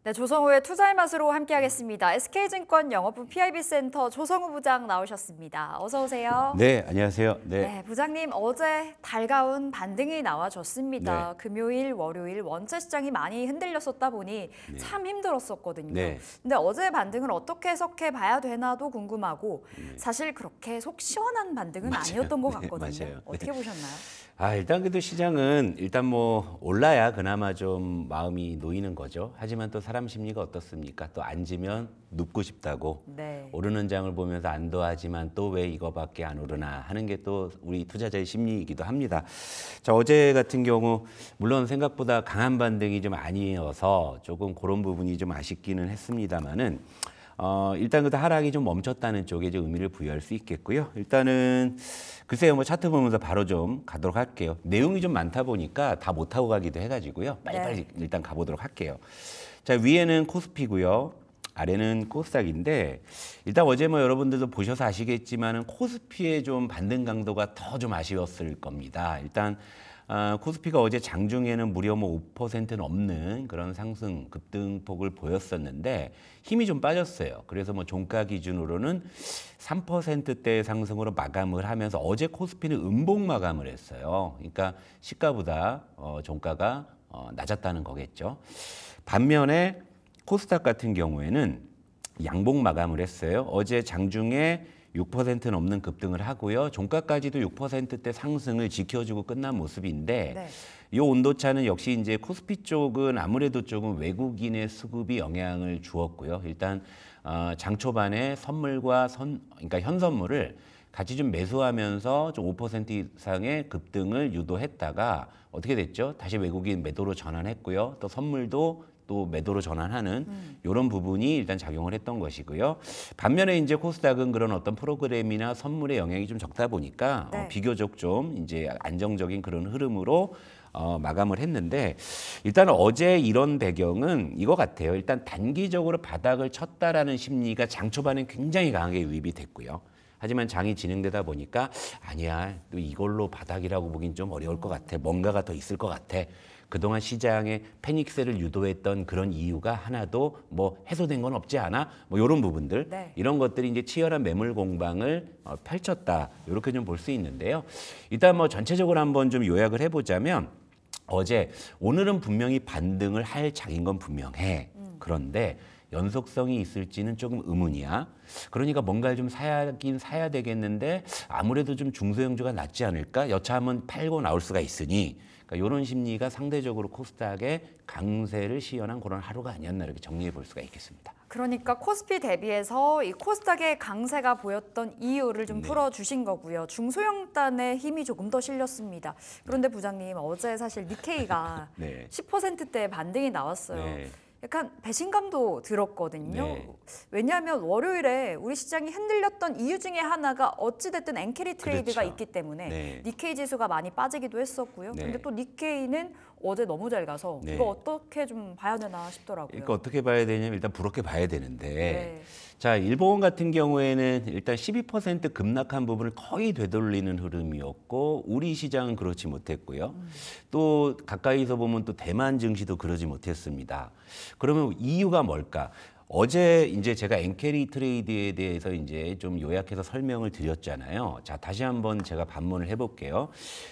네, 조성우의 투자의 맛으로 함께하겠습니다. SK증권 영업부 PIB센터 조성우 부장 나오셨습니다. 어서 오세요. 네, 안녕하세요. 네, 부장님 어제 달가운 반등이 나와줬습니다. 네. 금요일, 월요일 원체 시장이 많이 흔들렸었다 보니 참 힘들었었거든요. 네. 근데 어제 반등을 어떻게 해석해 봐야 되나도 궁금하고 사실 그렇게 속 시원한 반등은 맞아요. 아니었던 것 네, 같거든요. 맞아요. 어떻게 보셨나요? 일단 그래도 시장은 뭐 올라야 그나마 좀 마음이 놓이는 거죠. 하지만 또 사람 심리가 어떻습니까? 또 앉으면 눕고 싶다고. 네. 오르는 장을 보면서 안도하지만 또 왜 이거밖에 안 오르나 하는 게 또 우리 투자자의 심리이기도 합니다. 자, 어제 같은 경우 물론 생각보다 강한 반등이 좀 아니어서 조금 그런 부분이 좀 아쉽기는 했습니다만은 일단 그래도 하락이 좀 멈췄다는 쪽에 좀 의미를 부여할 수 있겠고요. 일단은 글쎄요, 뭐 차트 보면서 바로 좀 가도록 할게요. 내용이 좀 많다 보니까 다 못하고 가기도 해가지고요. 빨리빨리 일단 가보도록 할게요. 자, 위에는 코스피고요. 아래는 코스닥인데 일단 어제 뭐 여러분들도 보셔서 아시겠지만은 코스피의 좀 반등 강도가 더 좀 아쉬웠을 겁니다. 일단 코스피가 어제 장중에는 무려 뭐 5% 넘는 그런 상승 급등폭을 보였었는데 힘이 좀 빠졌어요. 그래서 뭐 종가 기준으로는 3%대 상승으로 마감을 하면서 어제 코스피는 음봉 마감을 했어요. 그러니까 시가보다 종가가 낮았다는 거겠죠. 반면에 코스닥 같은 경우에는 양봉 마감을 했어요. 어제 장중에 6% 넘는 급등을 하고요. 종가까지도 6%대 상승을 지켜주고 끝난 모습인데 이 온도차는 역시 이제 코스피 쪽은 아무래도 조금 외국인의 수급이 영향을 주었고요. 일단 장 초반에 선물과 그러니까 현선물을 같이 좀 매수하면서 좀 5% 이상의 급등을 유도했다가 어떻게 됐죠? 다시 외국인 매도로 전환했고요. 또 선물도 또 매도로 전환하는 이런 부분이 일단 작용을 했던 것이고요. 반면에 이제 코스닥은 그런 어떤 프로그램이나 선물의 영향이 좀 적다 보니까 비교적 좀 이제 안정적인 그런 흐름으로 마감을 했는데 일단 어제 이런 배경은 이거 같아요. 일단 단기적으로 바닥을 쳤다라는 심리가 장 초반에 굉장히 강하게 유입이 됐고요. 하지만 장이 진행되다 보니까 아니야, 또 이걸로 바닥이라고 보긴 좀 어려울 것 같아. 뭔가가 더 있을 것 같아. 그동안 시장에 패닉세를 유도했던 그런 이유가 하나도 뭐 해소된 건 없지 않아? 뭐 이런 부분들, 이런 것들이 이제 치열한 매물 공방을 펼쳤다. 이렇게 좀 볼 수 있는데요. 일단 뭐 전체적으로 한번 좀 요약을 해보자면 오늘은 분명히 반등을 할 장인 건 분명해. 그런데 연속성이 있을지는 조금 의문이야. 그러니까 뭔가를 좀 사야긴 사야 되겠는데 아무래도 좀 중소형주가 낫지 않을까? 여차하면 팔고 나올 수가 있으니 그러니까 이런 심리가 상대적으로 코스닥의 강세를 시연한 그런 하루가 아니었나 이렇게 정리해 볼 수가 있겠습니다. 그러니까 코스피 대비해서 이 코스닥의 강세가 보였던 이유를 좀 풀어주신 거고요. 중소형단의 힘이 조금 더 실렸습니다. 그런데 부장님 어제 사실 니케이가 10%대 반등이 나왔어요. 약간 배신감도 들었거든요. 왜냐하면 월요일에 우리 시장이 흔들렸던 이유 중에 하나가 어찌됐든 엔캐리 트레이드가 있기 때문에 니케이 지수가 많이 빠지기도 했었고요. 근데 또 니케이는 어제 너무 잘 가서 이거 어떻게 좀 봐야 되나 싶더라고요. 그러니까 어떻게 봐야 되냐면 일단 부럽게 봐야 되는데 자, 일본 같은 경우에는 일단 12% 급락한 부분을 거의 되돌리는 흐름이었고 우리 시장은 그렇지 못했고요. 또 가까이서 보면 또 대만 증시도 그러지 못했습니다. 그러면 이유가 뭘까? 어제 이제 제가 엔캐리 트레이드에 대해서 이제 좀 요약해서 설명을 드렸잖아요. 자, 다시 한번 제가 반문을 해볼게요.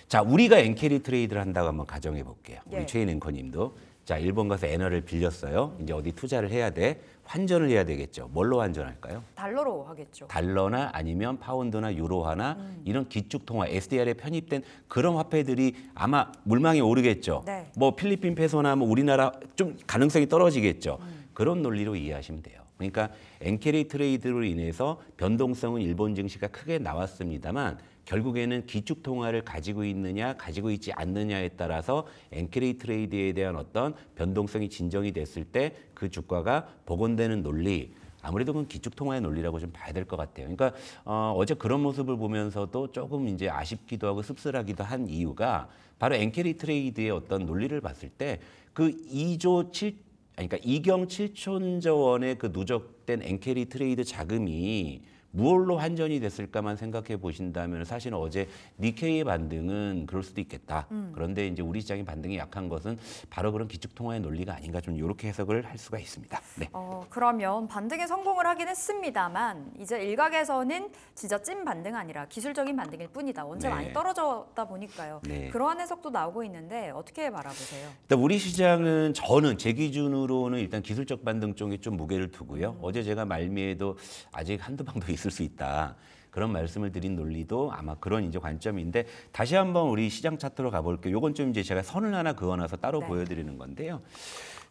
자, 우리가 엔캐리 트레이드를 한다고 한번 가정해 볼게요. 우리 최인 앵커님도. 자, 일본 가서 엔화를 빌렸어요. 이제 어디 투자를 해야 돼? 환전을 해야 되겠죠. 뭘로 환전할까요? 달러로 하겠죠. 달러나 아니면 파운드나 유로화나 이런 기축통화 SDR에 편입된 그런 화폐들이 아마 물망에 오르겠죠. 뭐 필리핀 페소나 뭐 우리나라 좀 가능성이 떨어지겠죠. 그런 논리로 이해하시면 돼요. 그러니까 엔캐리 트레이드로 인해서 변동성은 일본 증시가 크게 나왔습니다만 결국에는 기축통화를 가지고 있느냐 가지고 있지 않느냐에 따라서 엔캐리 트레이드에 대한 어떤 변동성이 진정이 됐을 때 그 주가가 복원되는 논리, 아무래도 그건 기축통화의 논리라고 좀 봐야 될 것 같아요. 그러니까 어제 그런 모습을 보면서도 조금 이제 아쉽기도 하고 씁쓸하기도 한 이유가 바로 엔캐리 트레이드의 어떤 논리를 봤을 때 그 2조 7 그러니까 2경 7천조 원의 그 누적된 엔캐리 트레이드 자금이 무엇로 환전이 됐을까만 생각해 보신다면 사실 어제 니케이의 반등은 그럴 수도 있겠다. 그런데 이제 우리 시장의 반등이 약한 것은 바로 그런 기축통화의 논리가 아닌가 좀 이렇게 해석을 할 수가 있습니다. 네. 그러면 반등에 성공을 하긴 했습니다만 이제 일각에서는 진짜 찐 반등 아니라 기술적인 반등일 뿐이다. 원체 네. 많이 떨어졌다 보니까요. 네. 그러한 해석도 나오고 있는데 어떻게 바라보세요? 일단 우리 시장은 저는 제 기준으로는 일단 기술적 반등 쪽에 좀 무게를 두고요. 어제 제가 말미에도 아직 한두 방도 있을 수 있다. 그런 말씀을 드린 논리도 아마 그런 이제 관점인데 다시 한번 우리 시장 차트로 가볼게요. 요건 좀 이제 제가 선을 하나 그어놔서 따로 네. 보여드리는 건데요.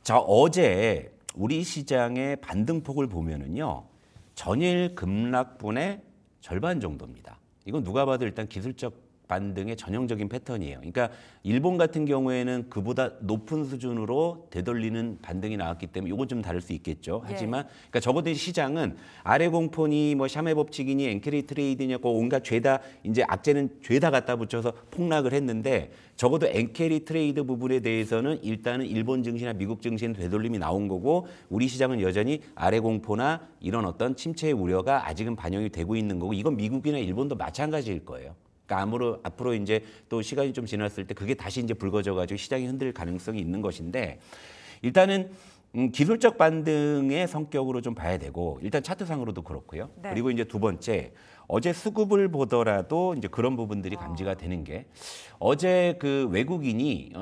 자, 어제 우리 시장의 반등폭을 보면은요. 전일 급락분의 절반 정도입니다. 이건 누가 봐도 일단 기술적 반등의 전형적인 패턴이에요. 그러니까 일본 같은 경우에는 그보다 높은 수준으로 되돌리는 반등이 나왔기 때문에 이건 좀 다를 수 있겠죠. 하지만 그러니까 적어도 이 시장은 아래 공포니 뭐 샤메 법칙이니 엔캐리 트레이드니 온갖 죄다 이제 악재는 죄다 갖다 붙여서 폭락을 했는데 적어도 엔캐리 트레이드 부분에 대해서는 일단은 일본 증시나 미국 증시는 되돌림이 나온 거고 우리 시장은 여전히 아래 공포나 이런 어떤 침체의 우려가 아직은 반영이 되고 있는 거고 이건 미국이나 일본도 마찬가지일 거예요. 그러니까 앞으로 이제 또 시간이 좀 지났을 때 그게 다시 이제 불거져가지고 시장이 흔들 가능성이 있는 것인데 일단은 기술적 반등의 성격으로 좀 봐야 되고 일단 차트상으로도 그렇고요. 네. 그리고 이제 두 번째 어제 수급을 보더라도 이제 그런 부분들이 감지가 되는 게 어제 그 외국인이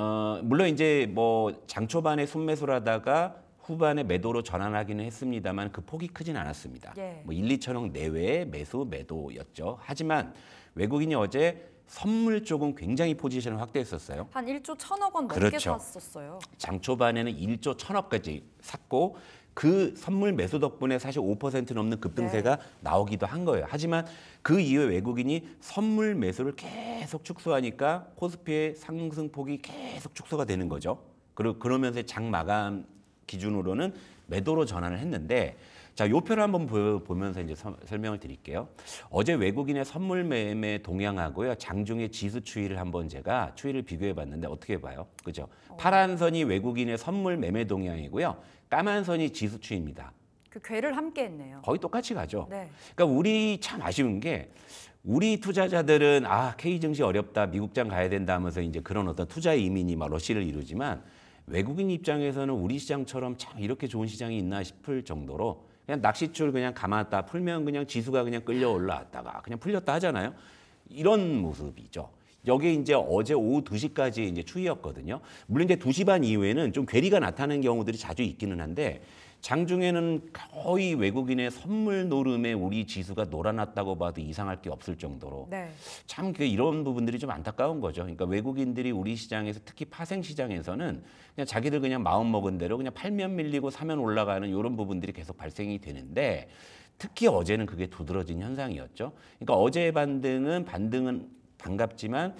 물론 이제 뭐 장 초반에 순매수를 하다가 후반에 매도로 전환하기는 했습니다만 그 폭이 크진 않았습니다. 뭐 1, 2천억 내외의 매도였죠. 하지만 외국인이 어제 선물 쪽은 굉장히 포지션을 확대했었어요. 한 1조 1,000억 원 넘게 그렇죠. 샀었어요. 장 초반에는 1조 1,000억까지 샀고 그 선물 매수 덕분에 사실 5% 넘는 급등세가 나오기도 한 거예요. 하지만 그 이후에 외국인이 선물 매수를 계속 축소하니까 코스피의 상승폭이 계속 축소가 되는 거죠. 그러면서 장 마감 기준으로는 매도로 전환을 했는데 자, 요 표를 한번 보면서 이제 설명을 드릴게요. 어제 외국인의 선물 매매 동향하고요. 장중의 지수 추이를 한번 제가 추이를 비교해 봤는데 어떻게 봐요? 그죠? 파란 선이 외국인의 선물 매매 동향이고요. 까만 선이 지수 추이입니다. 그 궤를 함께 했네요. 거의 똑같이 가죠. 네. 그러니까 우리 참 아쉬운 게 우리 투자자들은 K 증시 어렵다. 미국장 가야 된다 하면서 이제 그런 어떤 투자 이민이 막 러시를 이루지만 외국인 입장에서는 우리 시장처럼 참 이렇게 좋은 시장이 있나 싶을 정도로 그냥 낚싯줄 그냥 감았다 풀면 그냥 지수가 그냥 끌려 올라왔다가 그냥 풀렸다 하잖아요. 이런 모습이죠. 여기 이제 어제 오후 2시까지 이제 추이였거든요. 물론 이제 2시 반 이후에는 좀 괴리가 나타나는 경우들이 자주 있기는 한데 장중에는 거의 외국인의 선물 노름에 우리 지수가 놀아났다고 봐도 이상할 게 없을 정도로 참 이런 부분들이 좀 안타까운 거죠. 그러니까 외국인들이 우리 시장에서 특히 파생 시장에서는 그냥 자기들 그냥 마음 먹은 대로 그냥 팔면 밀리고 사면 올라가는 이런 부분들이 계속 발생이 되는데 특히 어제는 그게 두드러진 현상이었죠. 그러니까 어제의 반등은 반갑지만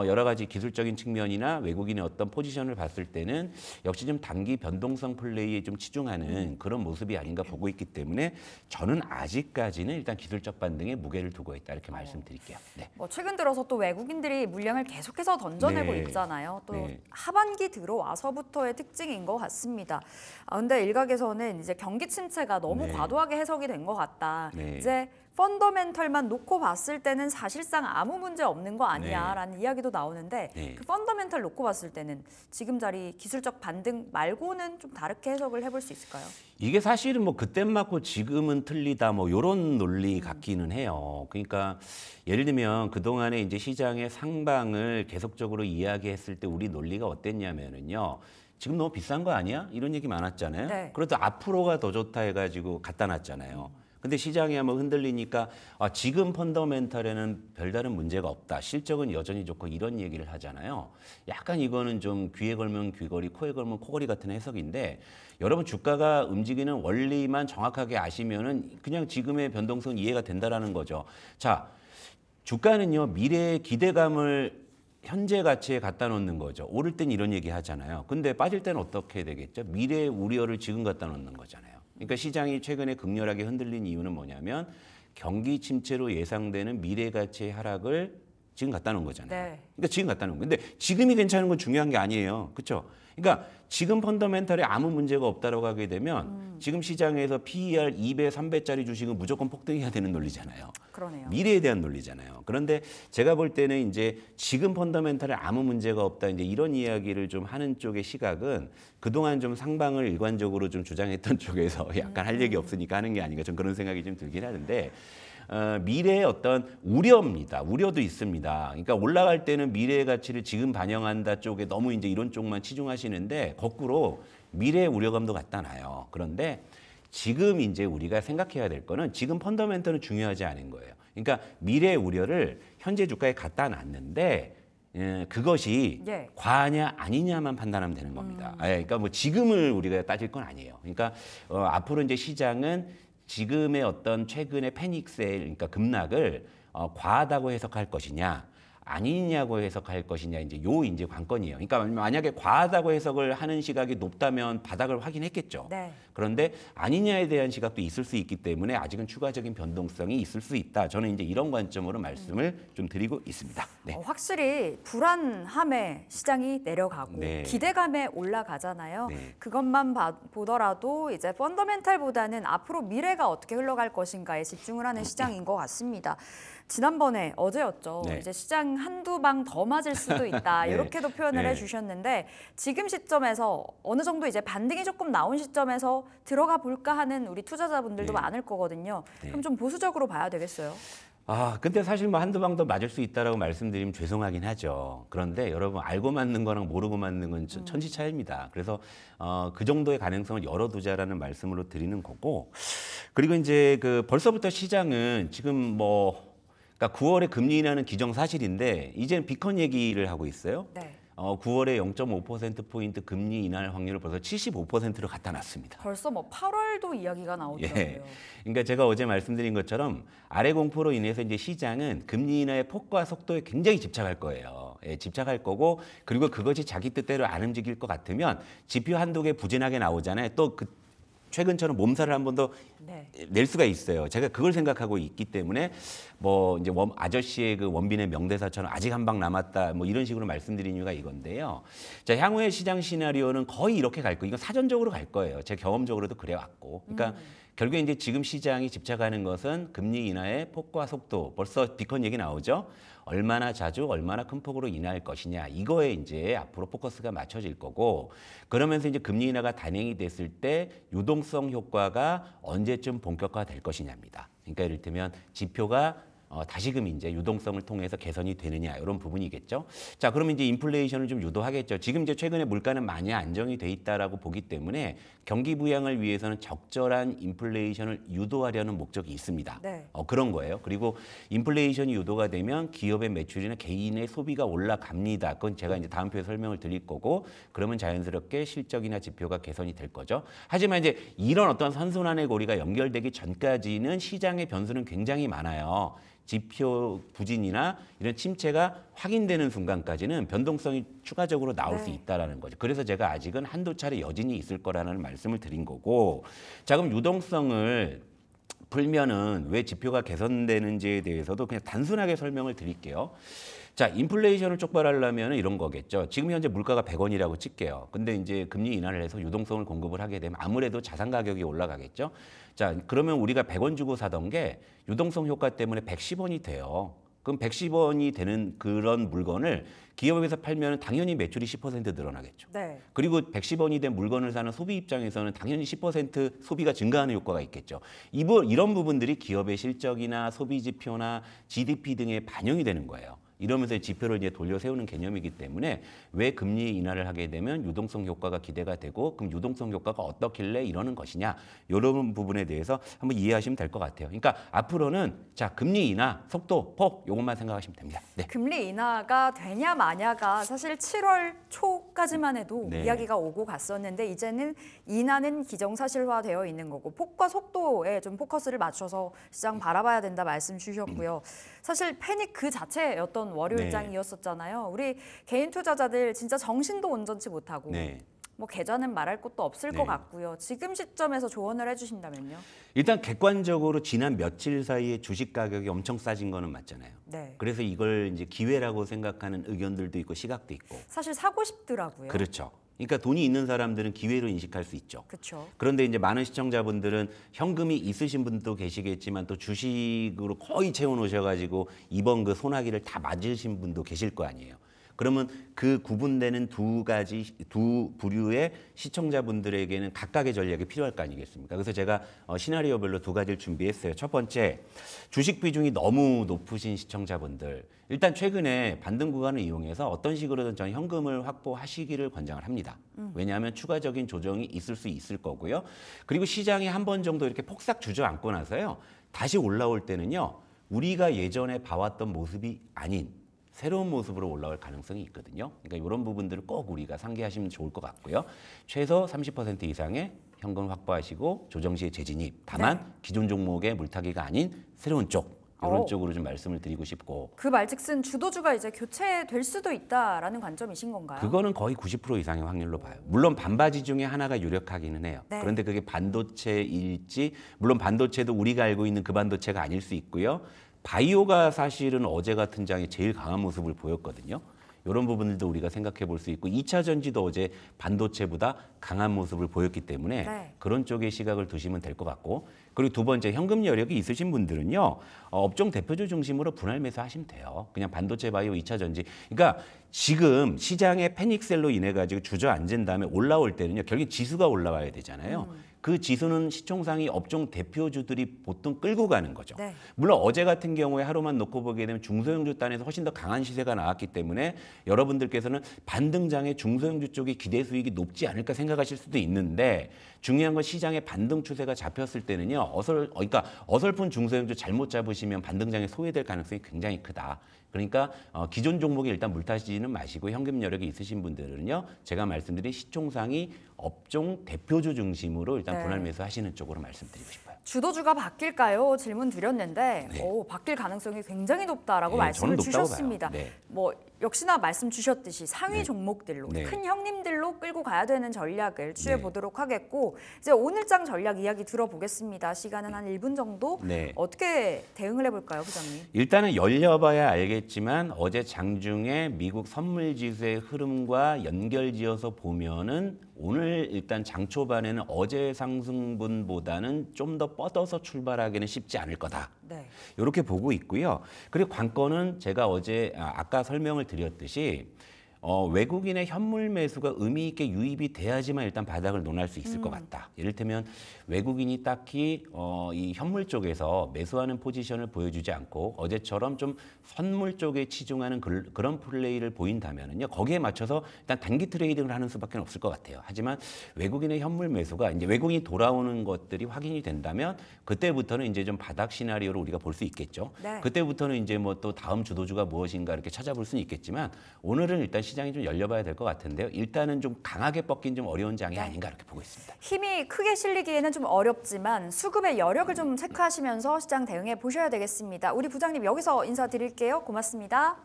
여러 가지 기술적인 측면이나 외국인의 어떤 포지션을 봤을 때는 역시 좀 단기 변동성 플레이에 좀 치중하는 그런 모습이 아닌가 보고 있기 때문에 저는 아직까지는 일단 기술적 반등에 무게를 두고 있다 이렇게 말씀드릴게요. 네. 뭐 최근 들어서 또 외국인들이 물량을 계속해서 던져내고 있잖아요. 또 하반기 들어와서부터의 특징인 것 같습니다. 근데 일각에서는 이제 경기 침체가 너무 과도하게 해석이 된 것 같다. 이제 펀더멘털만 놓고 봤을 때는 사실상 아무 문제 없는 거 아니야라는 이야기도 나오는데 그 펀더멘털 놓고 봤을 때는 지금 자리 기술적 반등 말고는 좀 다르게 해석을 해볼 수 있을까요? 이게 사실은 뭐 그땐 맞고 지금은 틀리다 뭐 이런 논리 같기는 해요. 그러니까 예를 들면 그동안에 이제 시장의 상방을 계속적으로 이야기했을 때 우리 논리가 어땠냐면은요. 지금 너무 비싼 거 아니야? 이런 얘기 많았잖아요. 그래도 앞으로가 더 좋다 해가지고 갖다 놨잖아요. 근데 시장이 한번 흔들리니까 지금 펀더멘털에는 별다른 문제가 없다. 실적은 여전히 좋고 이런 얘기를 하잖아요. 약간 이거는 좀 귀에 걸면 귀걸이, 코에 걸면 코걸이 같은 해석인데 여러분 주가가 움직이는 원리만 정확하게 아시면은 그냥 지금의 변동성 이해가 된다라는 거죠. 자, 주가는요. 미래의 기대감을 현재 가치에 갖다 놓는 거죠. 오를 땐 이런 얘기 하잖아요. 근데 빠질 때는 어떻게 되겠죠? 미래의 우려를 지금 갖다 놓는 거잖아요. 그러니까 시장이 최근에 극렬하게 흔들린 이유는 뭐냐면 경기 침체로 예상되는 미래 가치의 하락을 지금 갖다 놓은 거잖아요. 그러니까 지금 갖다 놓은 거예요. 근데 지금이 괜찮은 건 중요한 게 아니에요. 그렇죠? 그러니까 지금 펀더멘털에 아무 문제가 없다라고 하게 되면 지금 시장에서 PER 2배, 3배짜리 주식은 무조건 폭등해야 되는 논리잖아요. 그러네요. 미래에 대한 논리잖아요. 그런데 제가 볼 때는 이제 지금 펀더멘탈에 아무 문제가 없다 이제 이런 이야기를 좀 하는 쪽의 시각은 그동안 좀 상방을 일관적으로 좀 주장했던 쪽에서 약간 할 얘기 없으니까 하는 게 아닌가 좀 그런 생각이 좀 들긴 하는데 미래의 어떤 우려입니다. 우려도 있습니다. 그러니까 올라갈 때는 미래의 가치를 지금 반영한다 쪽에 너무 이제 이런 쪽만 치중하시는데 거꾸로 미래의 우려감도 갖다 놔요. 그런데 지금 이제 우리가 생각해야 될 거는 지금 펀더멘털은 중요하지 않은 거예요. 그러니까 미래의 우려를 현재 주가에 갖다 놨는데 그것이 예. 과하냐 아니냐만 판단하면 되는 겁니다. 그러니까 뭐 지금을 우리가 따질 건 아니에요. 그러니까 앞으로 이제 시장은 지금의 어떤 최근의 패닉 세일, 그러니까 급락을 과하다고 해석할 것이냐, 아니냐고 해석할 것이냐 이제 이제 관건이에요. 그러니까 만약에 과하다고 해석을 하는 시각이 높다면 바닥을 확인했겠죠. 네. 그런데 아니냐에 대한 시각도 있을 수 있기 때문에 아직은 추가적인 변동성이 있을 수 있다. 저는 이제 이런 관점으로 말씀을 좀 드리고 있습니다. 네. 확실히 불안함에 시장이 내려가고 네. 기대감에 올라가잖아요. 네. 그것만 보더라도 이제 펀더멘탈보다는 앞으로 미래가 어떻게 흘러갈 것인가에 집중을 하는 시장인 것 같습니다. 지난번에 어제였죠. 네. 이제 시장 한두 방 더 맞을 수도 있다. 네. 이렇게도 표현을 네. 해주셨는데 지금 시점에서 어느 정도 이제 반등이 조금 나온 시점에서 들어가 볼까 하는 우리 투자자분들도 네. 많을 거거든요. 네. 그럼 좀 보수적으로 봐야 되겠어요. 근데 사실 뭐 한두 방 더 맞을 수 있다라고 말씀드리면 죄송하긴 하죠. 그런데 여러분 알고 맞는 거랑 모르고 맞는 건 천지 차이입니다. 그래서 그 정도의 가능성을 열어두자라는 말씀으로 드리는 거고, 그리고 이제 그 벌써부터 시장은 지금 뭐 그러니까 9월에 금리 인하는 기정사실인데 이제는 비컨 얘기를 하고 있어요. 네. 9월에 0.5%포인트 금리 인하할 확률을 벌써 75%로 갖다 놨습니다. 벌써 뭐 8월도 이야기가 나오더라고요. 예. 그러니까 제가 어제 말씀드린 것처럼 아래 공포로 인해서 이제 시장은 금리 인하의 폭과 속도에 굉장히 집착할 거예요. 예, 집착할 거고, 그리고 그것이 자기 뜻대로 안 움직일 것 같으면 지표 한두 개 부진하게 나오잖아요. 또 그 최근처럼 몸살을 한 번 더 낼 수가 있어요. 제가 그걸 생각하고 있기 때문에 뭐 이제 아저씨의 그 원빈의 명대사처럼 아직 한 방 남았다 뭐 이런 식으로 말씀드린 이유가 이건데요. 자, 향후의 시장 시나리오는 거의 이렇게 갈 거예요. 이건 사전적으로 갈 거예요. 제 경험적으로도 그래 왔고. 그러니까 결국에 이제 지금 시장이 집착하는 것은 금리 인하의 폭과 속도. 벌써 비컨 얘기 나오죠. 얼마나 자주 얼마나 큰 폭으로 인하할 것이냐 이거에 이제 앞으로 포커스가 맞춰질 거고, 그러면서 이제 금리 인하가 단행이 됐을 때 유동성 효과가 언제쯤 본격화될 것이냐입니다. 그러니까 이를테면 지표가 다시금 이제 유동성을 통해서 개선이 되느냐 이런 부분이겠죠. 자, 그러면 이제 인플레이션을 좀 유도하겠죠. 지금 이제 최근에 물가는 많이 안정이 돼 있다라고 보기 때문에 경기 부양을 위해서는 적절한 인플레이션을 유도하려는 목적이 있습니다. 네. 그런 거예요. 그리고 인플레이션이 유도가 되면 기업의 매출이나 개인의 소비가 올라갑니다. 그건 제가 이제 다음 표에 설명을 드릴 거고, 그러면 자연스럽게 실적이나 지표가 개선이 될 거죠. 하지만 이제 이런 어떤 선순환의 고리가 연결되기 전까지는 시장의 변수는 굉장히 많아요. 지표 부진이나 이런 침체가 확인되는 순간까지는 변동성이 추가적으로 나올 수 있다라는 거죠. 그래서 제가 아직은 한두 차례 여진이 있을 거라는 말씀을 드린 거고, 자, 그럼 유동성을 풀면은 왜 지표가 개선되는지에 대해서도 그냥 단순하게 설명을 드릴게요. 자, 인플레이션을 촉발하려면 이런 거겠죠. 지금 현재 물가가 100원이라고 칠게요. 근데 이제 금리 인하를 해서 유동성을 공급을 하게 되면 아무래도 자산 가격이 올라가겠죠. 자, 그러면 우리가 100원 주고 사던 게 유동성 효과 때문에 110원이 돼요. 그럼 110원이 되는 그런 물건을 기업에서 팔면 당연히 매출이 10% 늘어나겠죠. 네. 그리고 110원이 된 물건을 사는 소비 입장에서는 당연히 10% 소비가 증가하는 효과가 있겠죠. 이런 부분들이 기업의 실적이나 소비 지표나 GDP 등에 반영이 되는 거예요. 이러면서 지표를 이제 돌려 세우는 개념이기 때문에 왜 금리 인하를 하게 되면 유동성 효과가 기대가 되고, 그럼 유동성 효과가 어떻길래 이러는 것이냐, 이런 부분에 대해서 한번 이해하시면 될 것 같아요. 그러니까 앞으로는 자, 금리 인하 속도, 폭 이것만 생각하시면 됩니다. 네. 금리 인하가 되냐 마냐가 사실 7월 초까지만 해도 네. 이야기가 오고 갔었는데 이제는 인하는 기정사실화되어 있는 거고 폭과 속도에 좀 포커스를 맞춰서 시장 바라봐야 된다 말씀 주셨고요. 사실 패닉 그 자체였던 월요일장이었었잖아요. 우리 개인 투자자들 진짜 정신도 온전치 못하고 뭐 계좌는 말할 것도 없을 것 같고요. 지금 시점에서 조언을 해주신다면요? 일단 객관적으로 지난 며칠 사이에 주식 가격이 엄청 싸진 거는 맞잖아요. 네. 그래서 이걸 이제 기회라고 생각하는 의견들도 있고 시각도 있고. 사실 사고 싶더라고요. 그렇죠. 그러니까 돈이 있는 사람들은 기회로 인식할 수 있죠. 그렇죠. 그런데 이제 많은 시청자분들은 현금이 있으신 분도 계시겠지만 또 주식으로 거의 채워놓으셔가지고 이번 그 소나기를 다 맞으신 분도 계실 거 아니에요. 그러면 그 구분되는 두 부류의 시청자분들에게는 각각의 전략이 필요할 거 아니겠습니까? 그래서 제가 시나리오별로 두 가지를 준비했어요. 첫 번째, 주식 비중이 너무 높으신 시청자분들. 일단 최근에 반등 구간을 이용해서 어떤 식으로든 저는 현금을 확보하시기를 권장을 합니다. 왜냐하면 추가적인 조정이 있을 수 있을 거고요. 그리고 시장이 한 번 정도 이렇게 폭삭 주저앉고 나서요. 다시 올라올 때는요. 우리가 예전에 봐왔던 모습이 아닌 새로운 모습으로 올라올 가능성이 있거든요. 그러니까 이런 부분들을 꼭 우리가 상기하시면 좋을 것 같고요. 최소 30% 이상의 현금 확보하시고 조정 시에 재진입. 다만 네. 기존 종목의 물타기가 아닌 새로운 쪽. 이런 쪽으로 좀 말씀을 드리고 싶고. 그 말즉슨 주도주가 이제 교체될 수도 있다라는 관점이신 건가요? 그거는 거의 90% 이상의 확률로 봐요. 물론 반바지 중에 하나가 유력하기는 해요. 네. 그런데 그게 반도체일지, 물론 반도체도 우리가 알고 있는 그 반도체가 아닐 수 있고요. 바이오가 사실은 어제 같은 장에 제일 강한 모습을 보였거든요. 이런 부분들도 우리가 생각해 볼 수 있고 2차 전지도 어제 반도체보다 강한 모습을 보였기 때문에 네. 그런 쪽의 시각을 두시면 될 것 같고 그리고 두 번째 현금 여력이 있으신 분들은요. 업종 대표주 중심으로 분할 매수하시면 돼요. 그냥 반도체 바이오 2차 전지. 그러니까 지금 시장의 패닉셀로 인해 가지고 주저앉은 다음에 올라올 때는요. 결국 지수가 올라와야 되잖아요. 그 지수는 시총상위 업종 대표주들이 보통 끌고 가는 거죠. 네. 물론 어제 같은 경우에 하루만 놓고 보게 되면 중소형주 단에서 훨씬 더 강한 시세가 나왔기 때문에 여러분들께서는 반등장에 중소형주 쪽이 기대 수익이 높지 않을까 생각하실 수도 있는데 중요한 건 시장의 반등 추세가 잡혔을 때는요. 그러니까 어설픈 중소형주 잘못 잡으시면 반등장에 소외될 가능성이 굉장히 크다. 그러니까 기존 종목에 일단 물타시지는 마시고 현금 여력이 있으신 분들은요. 제가 말씀드린 시총상위 업종 대표주 중심으로 일단 네. 분할 매수하시는 쪽으로 말씀드리고 싶어요. 주도주가 바뀔까요? 질문 드렸는데 네. 바뀔 가능성이 굉장히 높다라고 네, 말씀을 저는 높다고 주셨습니다. 봐요. 네. 뭐 역시나 말씀 주셨듯이 상위 네. 종목들로 네. 큰 형님들로 끌고 가야 되는 전략을 취해 네. 보도록 하겠고 이제 오늘장 전략 이야기 들어보겠습니다. 시간은 한 1분 정도. 네. 어떻게 대응을 해볼까요, 부장님? 일단은 열려봐야 알겠지만 어제 장중에 미국 선물 지수의 흐름과 연결지어서 보면은 오늘 일단 장 초반에는 어제 상승분보다는 좀 더 뻗어서 출발하기는 쉽지 않을 거다. 네. 이렇게 보고 있고요. 그리고 관건은 제가 어제 아까 설명을 드렸듯이 외국인의 현물 매수가 의미 있게 유입이 돼야지만 일단 바닥을 논할 수 있을 것 같다. 이를테면 외국인이 딱히 이 현물 쪽에서 매수하는 포지션을 보여주지 않고 어제처럼 좀 선물 쪽에 치중하는 그런 플레이를 보인다면은요. 거기에 맞춰서 일단 단기 트레이딩을 하는 수밖에 없을 것 같아요. 하지만 외국인의 현물 매수가 이제 외국인이 돌아오는 것들이 확인이 된다면 그때부터는 이제 좀 바닥 시나리오를 우리가 볼 수 있겠죠. 네. 그때부터는 이제 뭐 또 다음 주도주가 무엇인가 이렇게 찾아볼 수는 있겠지만 오늘은 일단 시장이 좀 열려봐야 될 것 같은데요. 일단은 좀 강하게 뻗긴 좀 어려운 장이 아닌가 이렇게 보고 있습니다. 힘이 크게 실리기에는 좀 어렵지만 수급의 여력을 좀 체크하시면서 시장 대응해 보셔야 되겠습니다. 우리 부장님 여기서 인사드릴게요. 고맙습니다.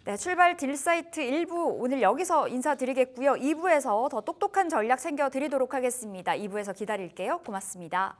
네, 출발 딜사이트 1부 오늘 여기서 인사드리겠고요. 2부에서 더 똑똑한 전략 챙겨드리도록 하겠습니다. 2부에서 기다릴게요. 고맙습니다.